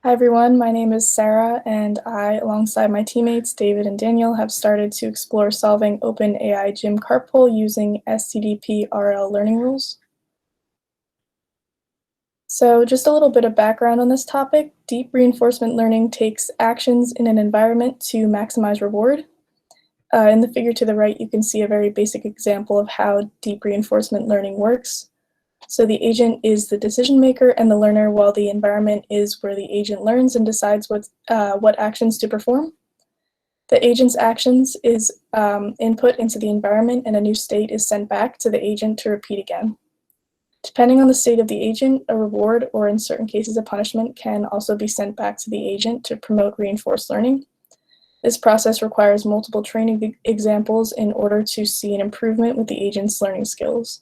Hi everyone, my name is Sarah, and I, alongside my teammates David and Daniel, have started to explore solving OpenAI Gym carpool using STDP RL learning rules. So just a little bit of background on this topic. Deep reinforcement learning takes actions in an environment to maximize reward. In the figure to the right, you can see a very basic example of how deep reinforcement learning works. So the agent is the decision maker and the learner, while the environment is where the agent learns and decides what actions to perform. The agent's actions is input into the environment, and a new state is sent back to the agent to repeat again. Depending on the state of the agent, a reward, or in certain cases a punishment, can also be sent back to the agent to promote reinforced learning. This process requires multiple training examples in order to see an improvement with the agent's learning skills.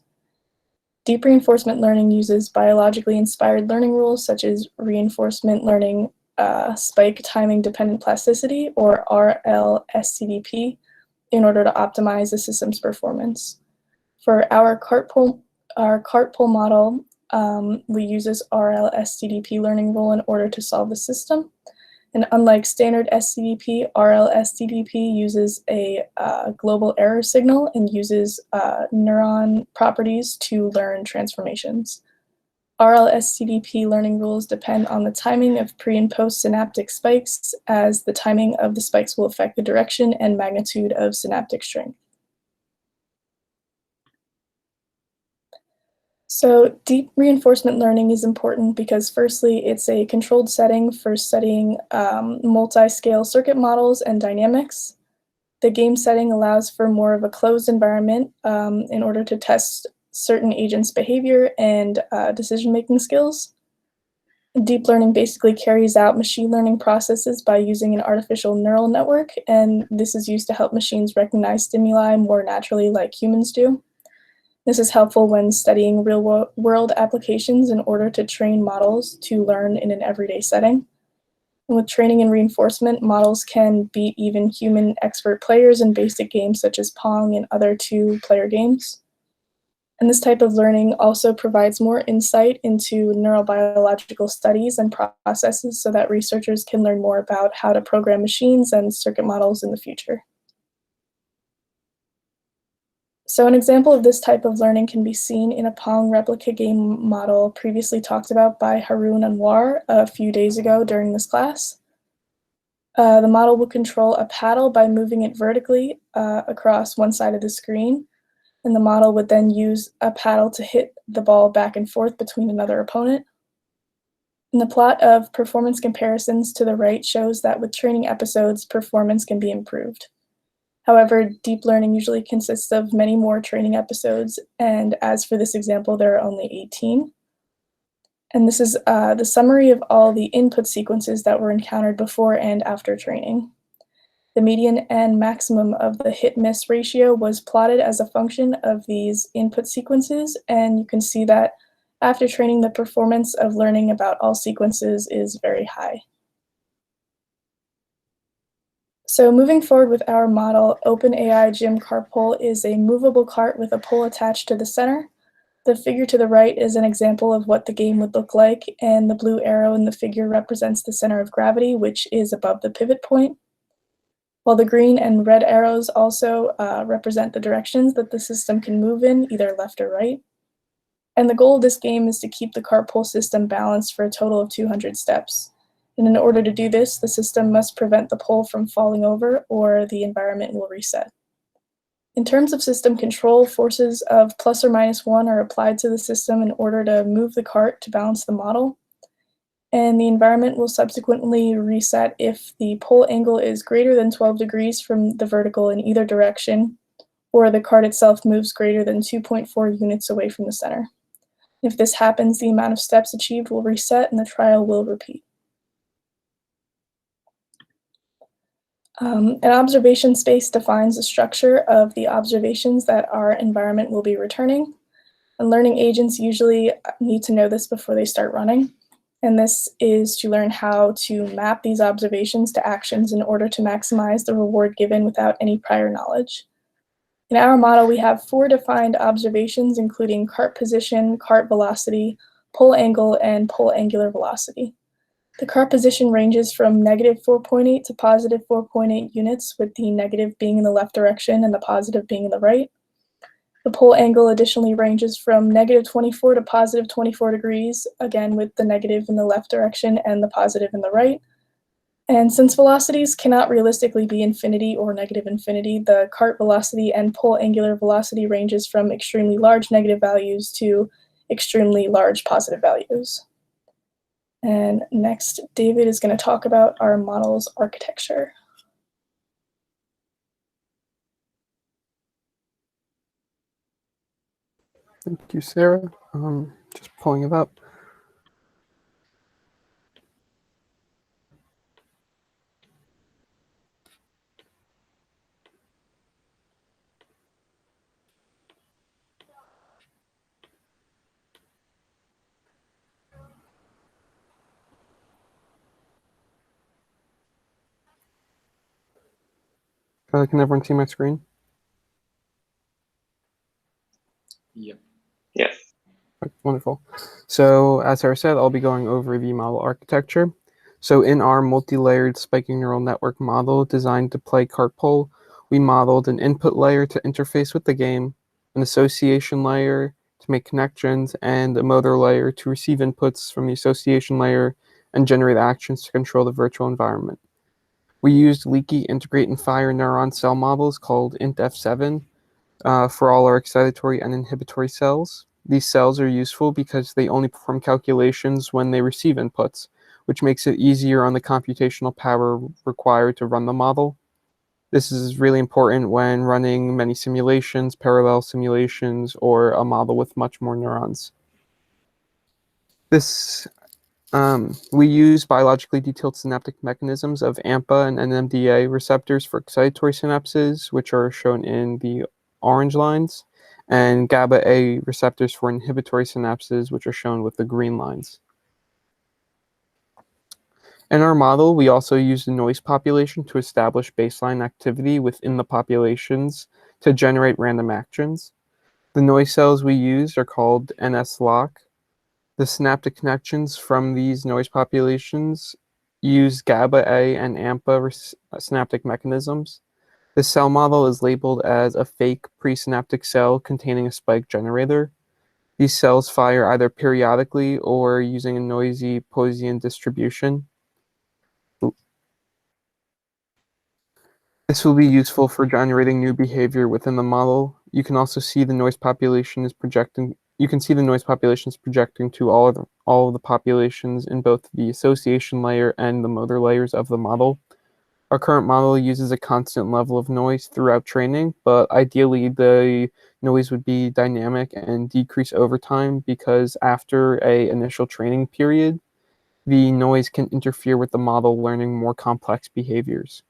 Deep reinforcement learning uses biologically inspired learning rules such as reinforcement learning spike timing dependent plasticity, or RLSTDP, in order to optimize the system's performance. For our cart pull model, we use this RLSTDP learning rule in order to solve the system. And unlike standard STDP, RLSTDP uses a global error signal and uses neuron properties to learn transformations. RLSTDP learning rules depend on the timing of pre- and post-synaptic spikes, as the timing of the spikes will affect the direction and magnitude of synaptic strength. So deep reinforcement learning is important because firstly, it's a controlled setting for studying multi-scale circuit models and dynamics. The game setting allows for more of a closed environment in order to test certain agents' behavior and decision-making skills. Deep learning basically carries out machine learning processes by using an artificial neural network, and this is used to help machines recognize stimuli more naturally like humans do. This is helpful when studying real-world applications in order to train models to learn in an everyday setting. And with training and reinforcement, models can beat even human expert players in basic games such as Pong and other two-player games. And this type of learning also provides more insight into neurobiological studies and processes so that researchers can learn more about how to program machines and circuit models in the future. So an example of this type of learning can be seen in a Pong replica game model previously talked about by Haroon Anwar a few days ago during this class. The model will control a paddle by moving it vertically across one side of the screen, and the model would then use a paddle to hit the ball back and forth between another opponent. And the plot of performance comparisons to the right shows that with training episodes, performance can be improved. However, deep learning usually consists of many more training episodes, and as for this example, there are only 18. And this is the summary of all the input sequences that were encountered before and after training. The median and maximum of the hit-miss ratio was plotted as a function of these input sequences, and you can see that after training, the performance of learning about all sequences is very high. So moving forward with our model, OpenAI Gym Carpool is a movable cart with a pole attached to the center. The figure to the right is an example of what the game would look like, and the blue arrow in the figure represents the center of gravity, which is above the pivot point, while the green and red arrows also represent the directions that the system can move in, either left or right. And the goal of this game is to keep the carpool system balanced for a total of 200 steps. And in order to do this, the system must prevent the pole from falling over, or the environment will reset. In terms of system control, forces of plus or minus 1 are applied to the system in order to move the cart to balance the model. And the environment will subsequently reset if the pole angle is greater than 12 degrees from the vertical in either direction, or the cart itself moves greater than 2.4 units away from the center. If this happens, the amount of steps achieved will reset and the trial will repeat. An observation space defines the structure of the observations that our environment will be returning. And learning agents usually need to know this before they start running. And this is to learn how to map these observations to actions in order to maximize the reward given without any prior knowledge. In our model, we have 4 defined observations, including cart position, cart velocity, pole angle, and pole angular velocity. The cart position ranges from negative 4.8 to positive 4.8 units, with the negative being in the left direction and the positive being in the right. The pole angle additionally ranges from negative 24 to positive 24 degrees, again with the negative in the left direction and the positive in the right. And since velocities cannot realistically be infinity or negative infinity, the cart velocity and pole angular velocity ranges from extremely large negative values to extremely large positive values. And next, David is going to talk about our model's architecture. Thank you, Sarah. Just pulling it up. Can everyone see my screen? Yep. Yes. Wonderful. So as Sarah said, I'll be going over the model architecture. So in our multi-layered spiking neural network model designed to play cart pole, we modeled an input layer to interface with the game, an association layer to make connections, and a motor layer to receive inputs from the association layer and generate actions to control the virtual environment. We used leaky integrate and fire neuron cell models called IntF7 for all our excitatory and inhibitory cells. These cells are useful because they only perform calculations when they receive inputs, which makes it easier on the computational power required to run the model. This is really important when running many simulations, parallel simulations, or a model with much more neurons. We use biologically detailed synaptic mechanisms of AMPA and NMDA receptors for excitatory synapses, which are shown in the orange lines, and GABA A receptors for inhibitory synapses, which are shown with the green lines. In our model, we also used a noise population to establish baseline activity within the populations to generate random actions. The noise cells we used are called NS-lock. The synaptic connections from these noise populations use GABA A and AMPA synaptic mechanisms. The cell model is labeled as a fake presynaptic cell containing a spike generator. These cells fire either periodically or using a noisy Poisson distribution. This will be useful for generating new behavior within the model. You can also see the noise population is projecting. You can see the noise populations projecting to all of the populations in both the association layer and the motor layers of the model. Our current model uses a constant level of noise throughout training, but ideally the noise would be dynamic and decrease over time because after an initial training period, the noise can interfere with the model learning more complex behaviors.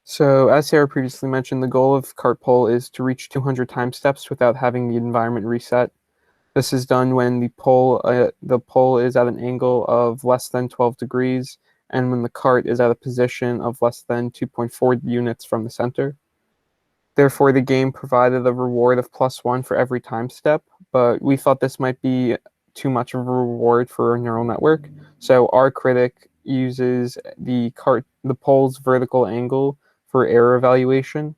So as Sarah previously mentioned, the goal of cart pole is to reach 200 time steps without having the environment reset. This is done when the pole is at an angle of less than 12 degrees and when the cart is at a position of less than 2.4 units from the center. Therefore, the game provided a reward of +1 for every time step, but we thought this might be too much of a reward for a neural network. So our critic uses the pole's vertical angle for error evaluation.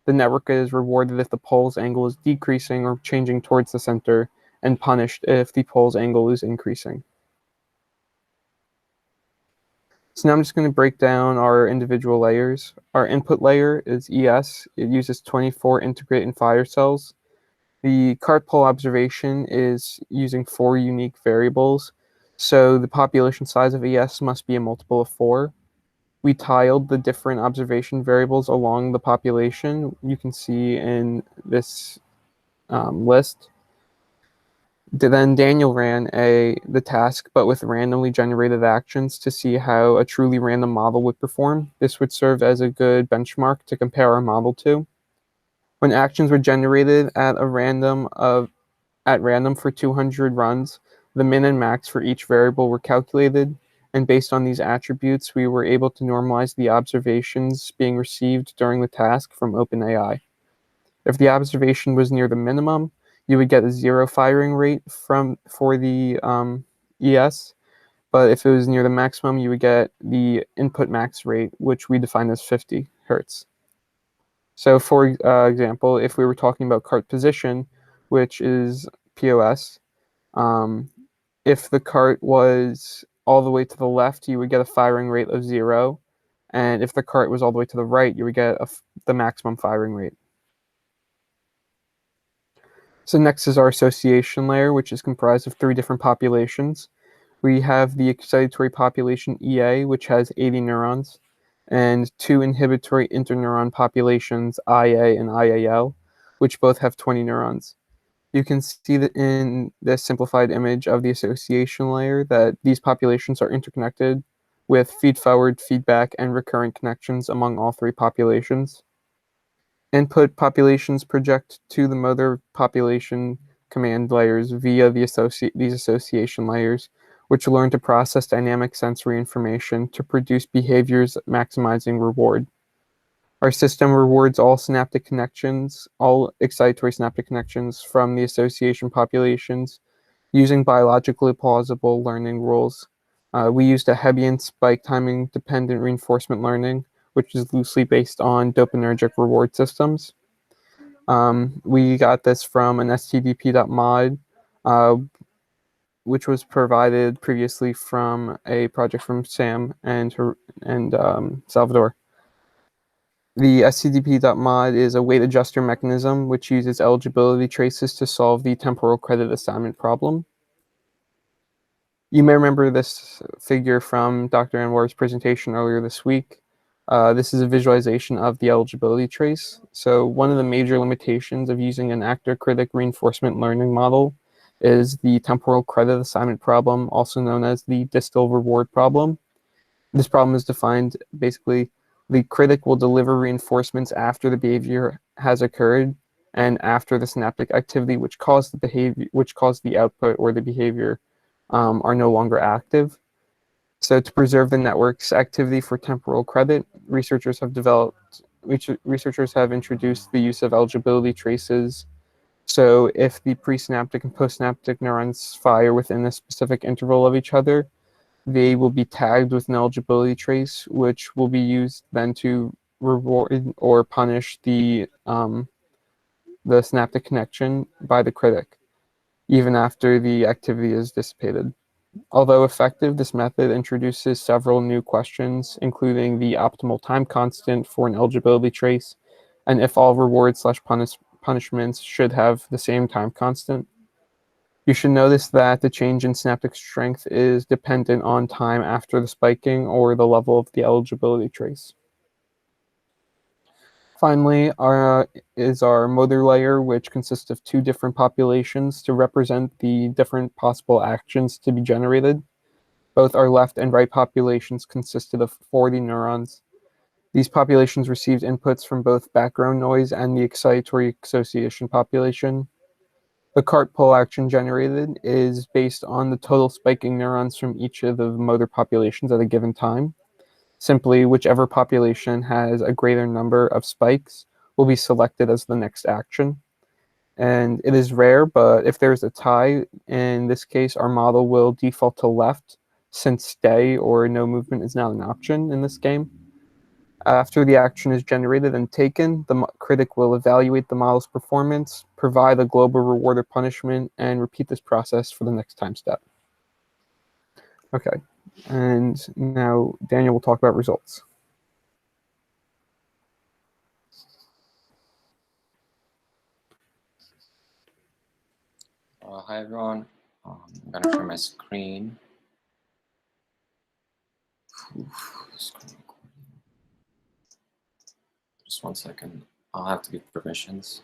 The network is rewarded if the pole's angle is decreasing or changing towards the center, and punished if the pole's angle is increasing. So now I'm just going to break down our individual layers. Our input layer is ES. It uses 24 integrate and fire cells. The cart pole observation is using 4 unique variables. So the population size of ES must be a multiple of 4. We tiled the different observation variables along the population. You can see in this list. Then Daniel ran the task, but with randomly generated actions to see how a truly random model would perform. This would serve as a good benchmark to compare our model to. When actions were generated at random for 200 runs, the min and max for each variable were calculated, and based on these attributes, we were able to normalize the observations being received during the task from OpenAI. If the observation was near the minimum, you would get a 0 firing rate for the ES, but if it was near the maximum, you would get the input max rate, which we define as 50 hertz. So for example, if we were talking about cart position, which is POS, if the cart was all the way to the left, you would get a firing rate of 0. And if the cart was all the way to the right, you would get the maximum firing rate. So next is our association layer, which is comprised of 3 different populations. We have the excitatory population EA, which has 80 neurons, and 2 inhibitory interneuron populations IA and IAL, which both have 20 neurons. You can see that in this simplified image of the association layer that these populations are interconnected with feed-forward, feedback, and recurrent connections among all 3 populations. Input populations project to the motor population command layers via these association layers, which learn to process dynamic sensory information to produce behaviors maximizing reward. Our system rewards all synaptic connections, all excitatory synaptic connections from the association populations using biologically plausible learning rules. We used a Hebbian spike timing dependent reinforcement learning, which is loosely based on dopaminergic reward systems. We got this from an stdp.mod, which was provided previously from a project from Sam and Salvador. The stdp.mod is a weight adjuster mechanism which uses eligibility traces to solve the temporal credit assignment problem. You may remember this figure from Dr. Anwar's presentation earlier this week. This is a visualization of the eligibility trace. So one of the major limitations of using an actor-critic reinforcement learning model is the temporal credit assignment problem, also known as the distal reward problem. This problem is defined basically, the critic will deliver reinforcements after the behavior has occurred and after the synaptic activity which caused the output or the behavior are no longer active. So to preserve the network's activity for temporal credit, researchers have introduced the use of eligibility traces. So if the presynaptic and postsynaptic neurons fire within a specific interval of each other, they will be tagged with an eligibility trace, which will be used then to reward or punish the synaptic connection by the critic, even after the activity is dissipated. Although effective, this method introduces several new questions, including the optimal time constant for an eligibility trace, and if all rewards/punishments should have the same time constant. You should notice that the change in synaptic strength is dependent on time after the spiking or the level of the eligibility trace. Finally, is our motor layer, which consists of 2 different populations to represent the different possible actions to be generated. Both our left and right populations consisted of 40 neurons. These populations received inputs from both background noise and the excitatory association population. The cart pull action generated is based on the total spiking neurons from each of the motor populations at a given time. Simply, whichever population has a greater number of spikes will be selected as the next action. And it is rare, but if there's a tie, in this case, our model will default to left, since stay or no movement is not an option in this game. After the action is generated and taken, the critic will evaluate the model's performance, provide a global reward or punishment, and repeat this process for the next time step. Okay, and now Daniel will talk about results. Hi everyone. I'm gonna share my screen. Screen recording. Just 1 second. I'll have to give permissions.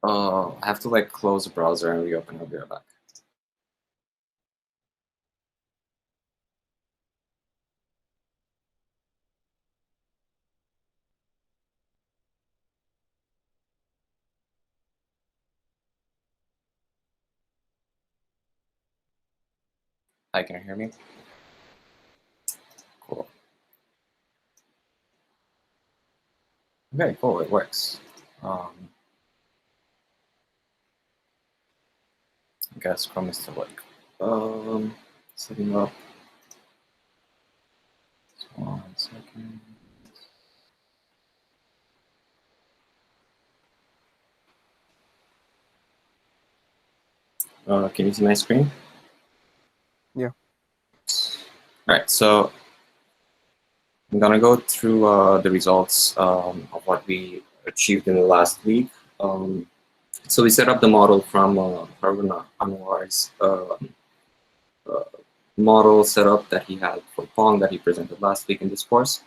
I have to like close the browser and reopen. I'll be right back. Hi, can you hear me? Cool. Okay, cool, it works. I guess Chrome is still like setting up. Just 1 second. Can you see my screen? Yeah. All right, so I'm gonna go through the results of what we achieved in the last week. So we set up the model from Harvard Anwar's model setup that he had for Pong that he presented last week in this course.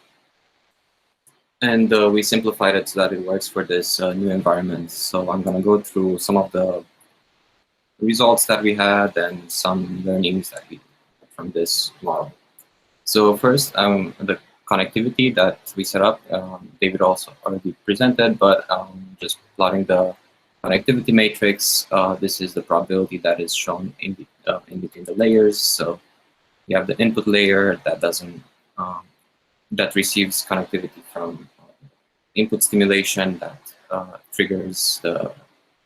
And we simplified it so that it works for this new environment. So I'm gonna go through some of the results that we had and some learnings that we had from this model. So first, the connectivity that we set up, David also already presented, but just plotting the connectivity matrix. This is the probability that is shown in between the layers. So you have the input layer that doesn't that receives connectivity from input stimulation that triggers the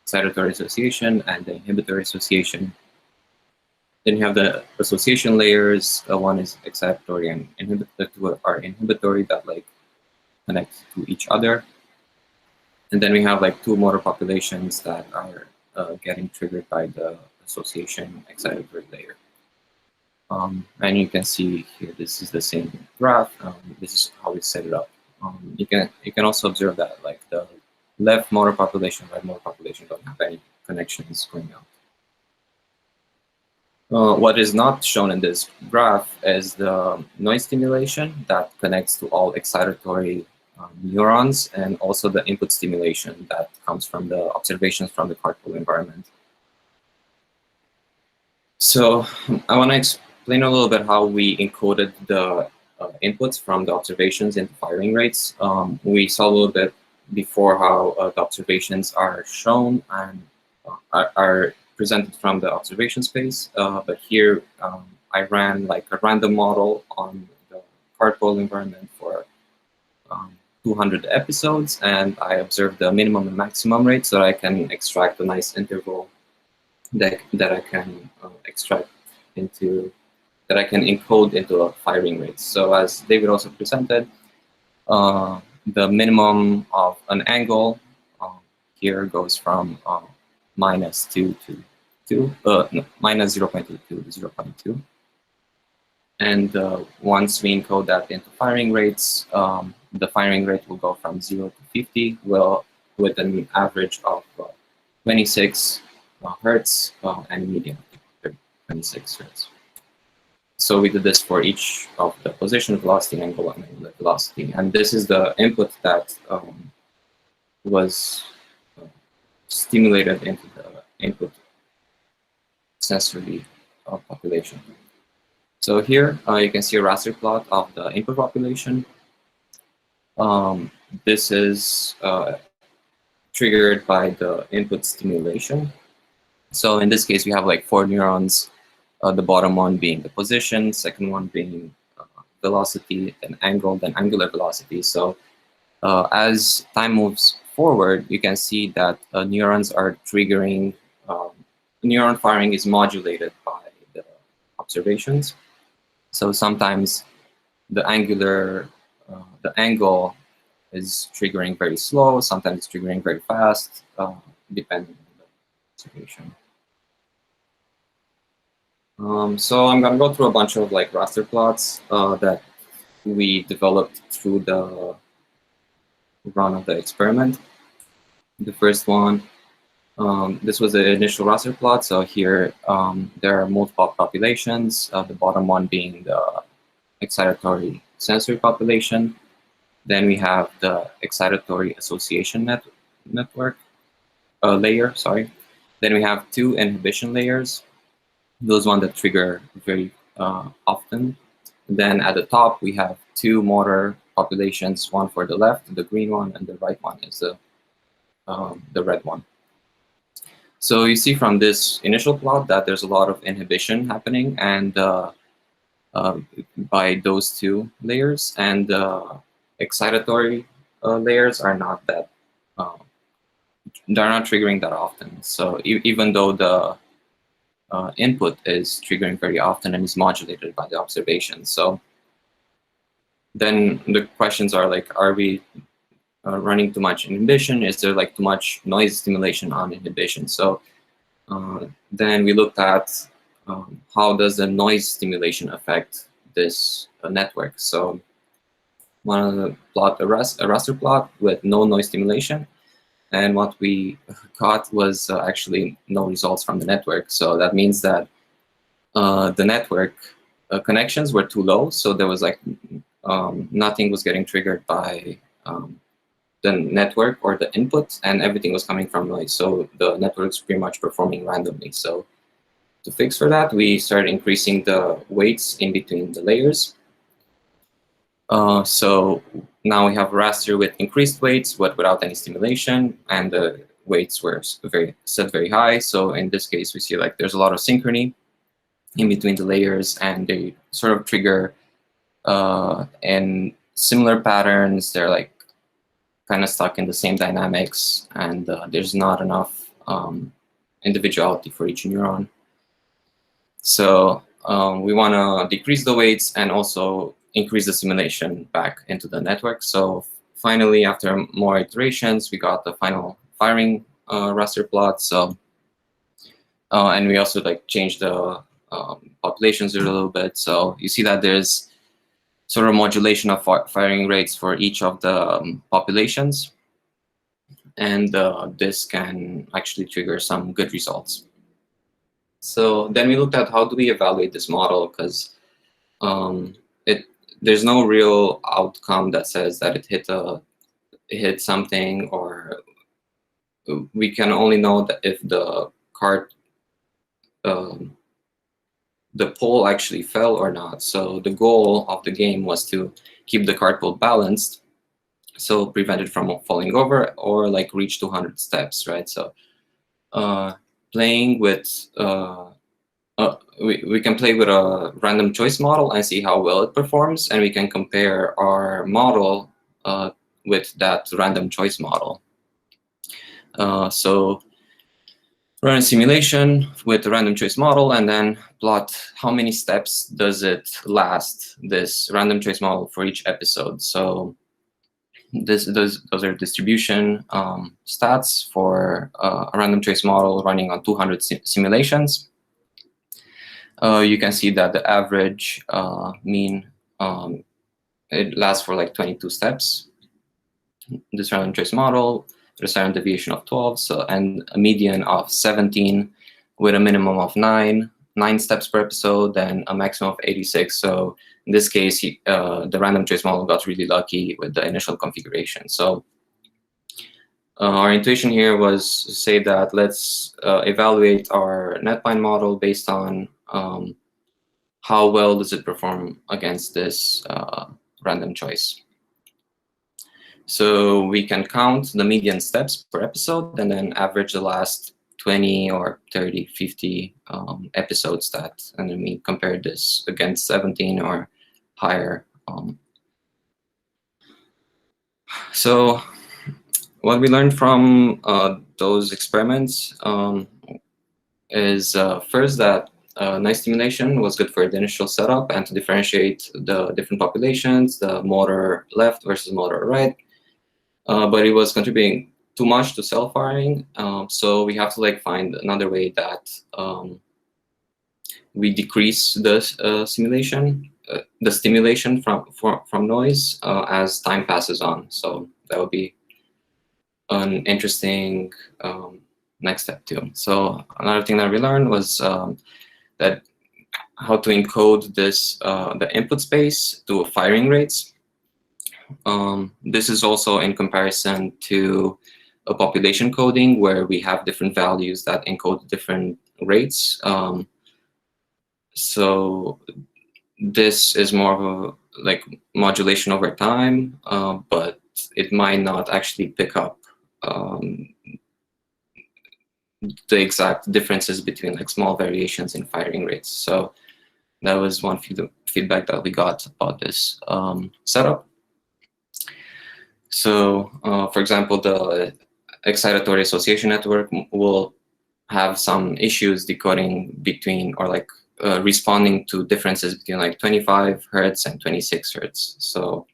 excitatory association and the inhibitory association. Then you have the association layers. One is excitatory and the two are inhibitory that like connect to each other. And then we have like two motor populations that are getting triggered by the association excitatory layer. And you can see here, this is the same graph. This is how we set it up. You can also observe that like the left motor population, right motor population don't have any connections going out. What is not shown in this graph is the noise stimulation that connects to all excitatory neurons and also the input stimulation that comes from the observations from the carpal environment. So I want to explain a little bit how we encoded the inputs from the observations into firing rates. We saw a little bit before how the observations are shown and are presented from the observation space, but here I ran like a random model on the carpal environment for 200 episodes, and I observed the minimum and maximum rate so that I can extract a nice interval that I can extract into, that I can encode into a firing rate. So as David also presented, the minimum of an angle here goes from -2 to 2, no, -0.2 to 0.2. And once we encode that into firing rates, the firing rate will go from 0 to 50, with an average of 26 hertz and median 26 hertz. So we did this for each of the position, velocity, angle, and angular velocity. And this is the input that was stimulated into the input sensory population. So here you can see a raster plot of the input population. This is triggered by the input stimulation. So in this case, we have like 4 neurons, the bottom one being the position, second one being velocity, then angle, then angular velocity. So as time moves forward, you can see that neurons are triggering, neuron firing is modulated by the observations. So sometimes the angle is triggering very slow, sometimes it's triggering very fast, depending on the observation. So I'm gonna go through a bunch of like raster plots that we developed through the run of the experiment. The first one, this was the initial raster plot. So here there are multiple populations, the bottom one being the excitatory sensory population. Then we have the excitatory association network layer, sorry. Then we have 2 inhibition layers, those ones that trigger very often. Then at the top, we have 2 motor populations, one for the left, the green one, and the right one is the red one. So you see from this initial plot that there's a lot of inhibition happening and by those 2 layers, and excitatory layers are not that they're not triggering that often. So even though the input is triggering very often and is modulated by the observation, so then the questions are like, are we running too much inhibition? Is there like too much noise stimulation on inhibition? So then we looked at how does the noise stimulation affect this network. So want to plot a raster plot with no noise stimulation, and what we got was actually no results from the network. So that means that the network connections were too low, so there was like nothing was getting triggered by the network or the input, and everything was coming from noise. So the network's pretty much performing randomly. So to fix for that, we started increasing the weights in between the layers. So now we have a raster with increased weights, but without any stimulation, and the weights were set very high. So in this case, we see like there's a lot of synchrony in between the layers, and they sort of trigger in similar patterns. They're like kind of stuck in the same dynamics, and there's not enough individuality for each neuron. So we want to decrease the weights and also increase the simulation back into the network. So finally, after more iterations, we got the final firing raster plot. So and we also like changed the populations a little bit. So you see that there's sort of modulation of firing rates for each of the populations, and this can actually trigger some good results. So then we looked at how do we evaluate this model, because there's no real outcome that says that it hit something, or we can only know that if the cart the pole actually fell or not. So the goal of the game was to keep the cart pole balanced, so prevent it from falling over or like reach 200 steps, right? So playing with we can play with a random choice model and see how well it performs, and we can compare our model with that random choice model. So run a simulation with the random choice model, and then plot how many steps does it last, this random choice model, for each episode. So those are distribution stats for a random choice model running on 200 simulations. You can see that the average mean, it lasts for like 22 steps. This random choice model, there's a standard deviation of 12, so, and a median of 17 with a minimum of 9 steps per episode, and a maximum of 86. So in this case, the random choice model got really lucky with the initial configuration. So our intuition here was to say that let's evaluate our NetPyNE model based on how well does it perform against this random choice. So we can count the median steps per episode and then average the last 20 or 30, 50 episodes and then we compare this against 17 or higher. So what we learned from those experiments is first that noise stimulation was good for the initial setup and to differentiate the different populations, the motor left versus motor right. But it was contributing too much to self-firing, so we have to like find another way that we decrease the stimulation from noise as time passes on. So that would be an interesting next step too. So another thing that we learned was that how to encode this the input space to firing rates. This is also in comparison to a population coding where we have different values that encode different rates. So this is more of a like modulation over time, but it might not actually pick up the exact differences between like small variations in firing rates. So that was one feedback that we got about this setup. So, for example, the excitatory association network will have some issues decoding between, or like responding to differences between like 25 hertz and 26 hertz. So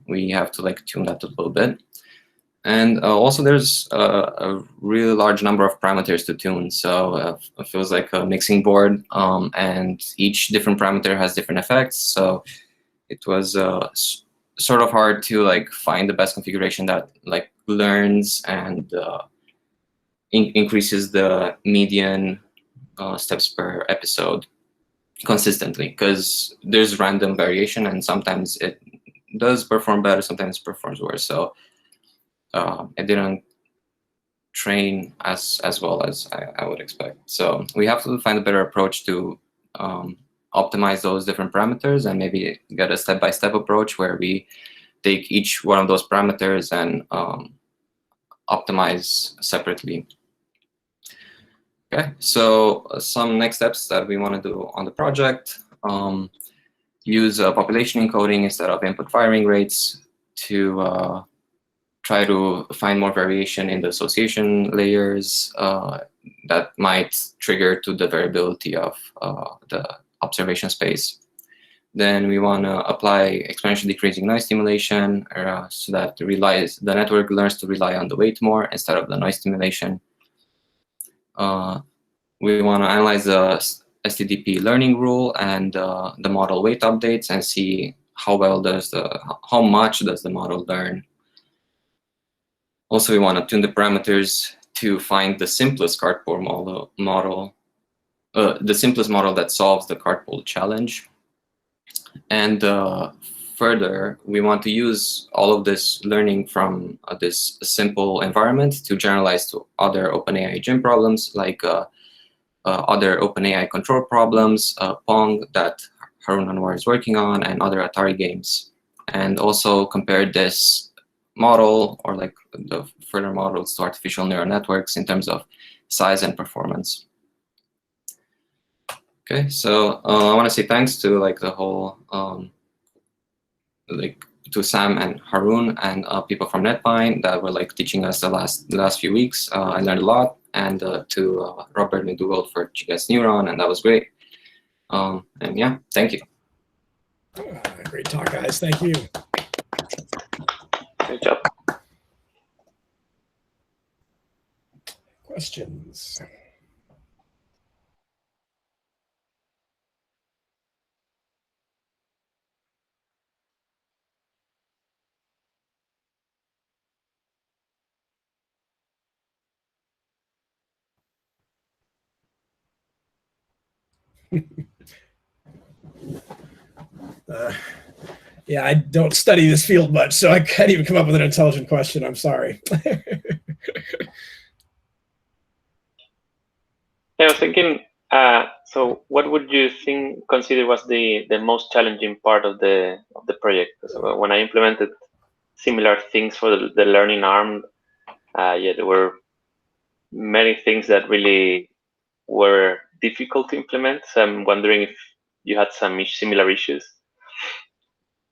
we have to like tune that a little bit. And also there's a really large number of parameters to tune. So it feels like a mixing board, and each different parameter has different effects. So it was sort of hard to like find the best configuration that like learns and increases the median steps per episode consistently, because there's random variation and sometimes it does perform better, sometimes it performs worse. So it didn't train as well as I would expect. So we have to find a better approach to optimize those different parameters, and maybe get a step-by-step approach where we take each one of those parameters and optimize separately. Okay, so some next steps that we want to do on the project: use population encoding instead of input firing rates to try to find more variation in the association layers that might trigger to the variability of the observation space. Then we want to apply exponentially decreasing noise stimulation so that the network learns to rely on the weight more instead of the noise stimulation. We want to analyze the STDP learning rule and the model weight updates and see how much does the model learn. Also, we want to tune the parameters to find the simplest cartpole model, the simplest model that solves the cartpole challenge. And further, we want to use all of this learning from this simple environment to generalize to other OpenAI gym problems, like other OpenAI control problems, Pong that Harun Anwar is working on, and other Atari games. And also compare this model, or like the further models, to artificial neural networks in terms of size and performance. Okay, so I want to say thanks to like the whole to Sam and Harun and people from NetPyNE that were like teaching us the last few weeks. I learned a lot, and to Robert McDougall for GS Neuron, and that was great. And yeah, thank you. Great talk, guys. Thank you. Good job. Questions? Yeah, I don't study this field much, so I can't even come up with an intelligent question. I'm sorry. I was thinking, so what would you consider was the most challenging part of the project? So when I implemented similar things for the learning arm, yeah, there were many things that really were difficult to implement. So I'm wondering if you had some similar issues.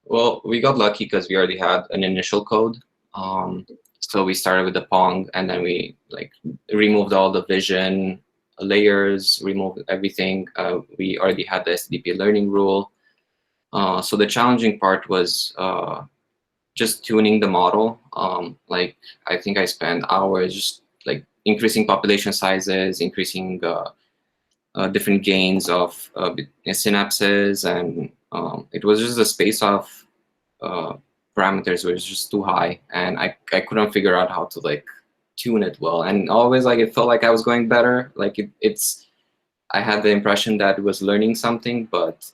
Well, we got lucky because we already had an initial code. So we started with the Pong, and then we like removed all the vision layers, removed everything. We already had the SDP learning rule. So the challenging part was just tuning the model. Like I think I spent hours just like increasing population sizes, increasing different gains of synapses, and it was just the space of parameters was just too high, and I couldn't figure out how to like tune it well. And always like it felt like I was going better. Like I had the impression that it was learning something, but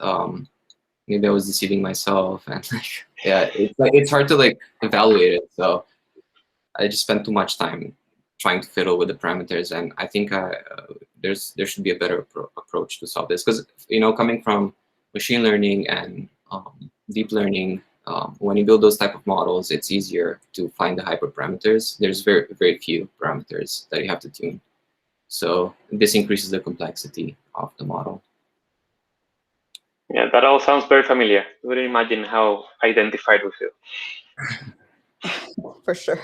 maybe I was deceiving myself. And like, yeah, it's hard to like evaluate it. So I just spent too much time trying to fiddle with the parameters, and I think there should be a better approach to solve this, because coming from machine learning and deep learning, when you build those type of models, it's easier to find the hyperparameters. There's very, very few parameters that you have to tune. So this increases the complexity of the model. Yeah, that all sounds very familiar. I wouldn't imagine how identified we feel. for sure.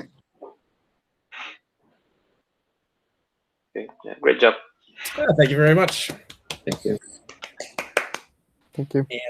Okay, yeah, great job. Thank you very much. Thank you. Thank you. And